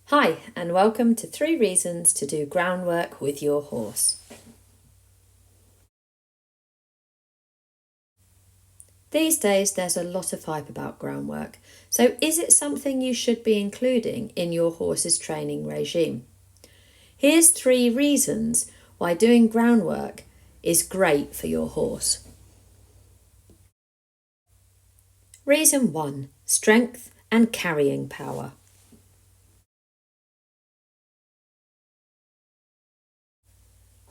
Hi, and welcome to 3 reasons to do groundwork with your horse. These days there's a lot of hype about groundwork, so is it something you should be including in your horse's training regime? Here's 3 reasons why doing groundwork is great for your horse. Reason 1: strength and carrying power.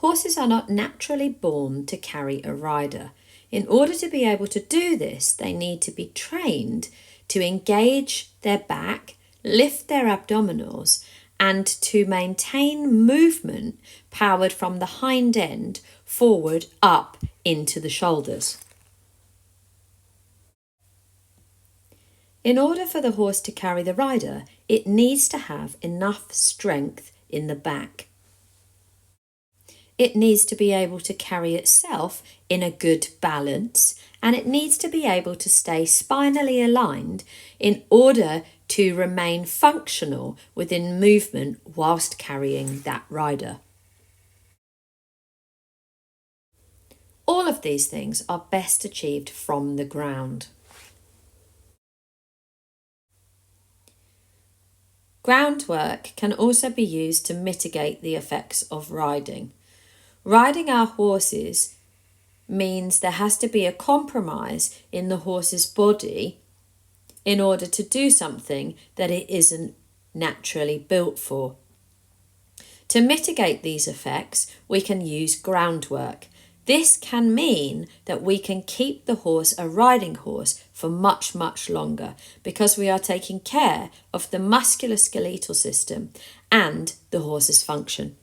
Horses are not naturally born to carry a rider. In order to be able to do this, they need to be trained to engage their back, lift their abdominals, and to maintain movement powered from the hind end forward up into the shoulders. In order for the horse to carry the rider, it needs to have enough strength in the back. It needs to be able to carry itself in a good balance, and it needs to be able to stay spinally aligned in order to remain functional within movement whilst carrying that rider. All of these things are best achieved from the ground. Groundwork can also be used to mitigate the effects of riding. Riding our horses means there has to be a compromise in the horse's body in order to do something that it isn't naturally built for. To mitigate these effects, we can use groundwork. This can mean that we can keep the horse a riding horse for much, much longer because we are taking care of the musculoskeletal system and the horse's function.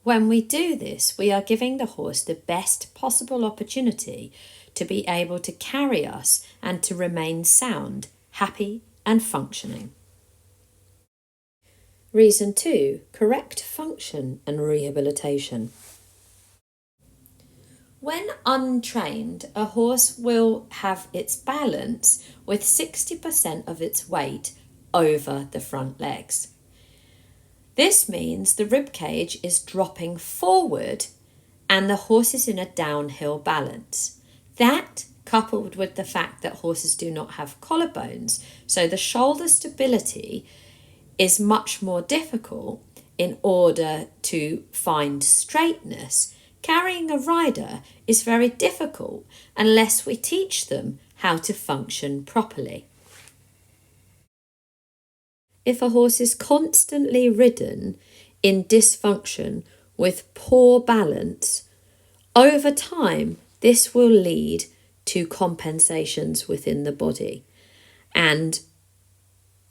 When we do this, we are giving the horse the best possible opportunity to be able to carry us and to remain sound, happy, and functioning. Reason 2: correct function and rehabilitation. When untrained, a horse will have its balance with 60% of its weight over the front legs. This means the rib cage is dropping forward and the horse is in a downhill balance. That, coupled with the fact that horses do not have collarbones, so the shoulder stability is much more difficult in order to find straightness. Carrying a rider is very difficult unless we teach them how to function properly. If a horse is constantly ridden in dysfunction with poor balance, over time this will lead to compensations within the body and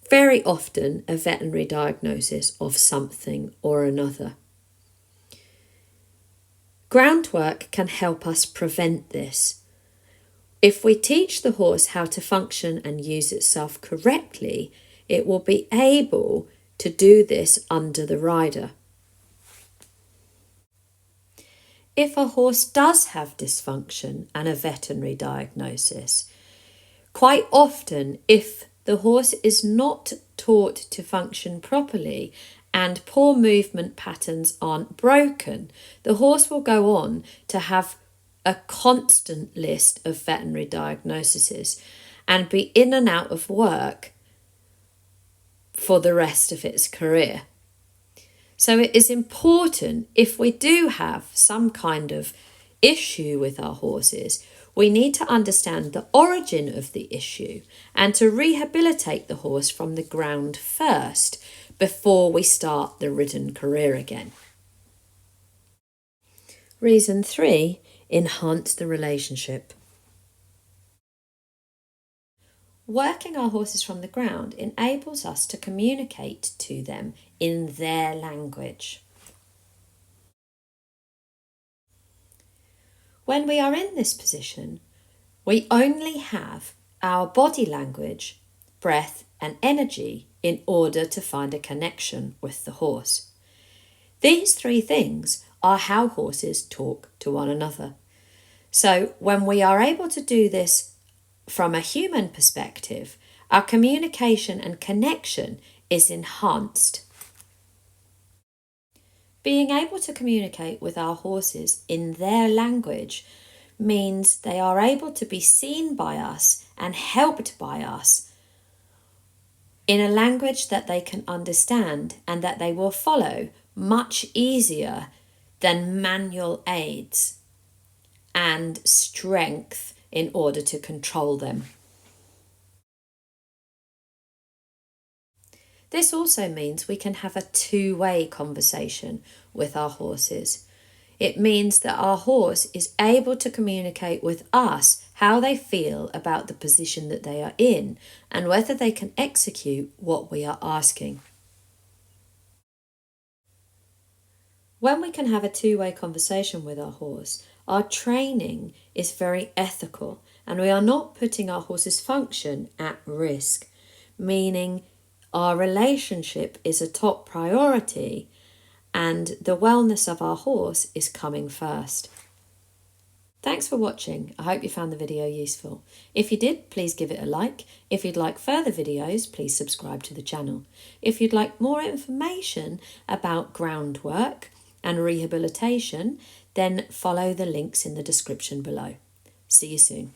very often a veterinary diagnosis of something or another. Groundwork can help us prevent this. If we teach the horse how to function and use itself correctly, it will be able to do this under the rider. If a horse does have dysfunction and a veterinary diagnosis, quite often if the horse is not taught to function properly and poor movement patterns aren't broken, the horse will go on to have a constant list of veterinary diagnoses and be in and out of work for the rest of its career. So it is important, if we do have some kind of issue with our horses, we need to understand the origin of the issue and to rehabilitate the horse from the ground first before we start the ridden career again. Reason 3: enhance the relationship. Working our horses from the ground enables us to communicate to them in their language. When we are in this position, we only have our body language, breath, and energy in order to find a connection with the horse. These 3 things are how horses talk to one another. So when we are able to do this from a human perspective, our communication and connection is enhanced. Being able to communicate with our horses in their language means they are able to be seen by us and helped by us in a language that they can understand and that they will follow much easier than manual aids and strength in order to control them. This also means we can have a two-way conversation with our horses. It means that our horse is able to communicate with us how they feel about the position that they are in and whether they can execute what we are asking. When we can have a two-way conversation with our horse, our training is very ethical and we are not putting our horse's function at risk, meaning our relationship is a top priority and the wellness of our horse is coming first. Thanks for watching. I hope you found the video useful. If you did, please give it a like. If you'd like further videos, please subscribe to the channel. If you'd like more information about groundwork and rehabilitation, then follow the links in the description below. See you soon.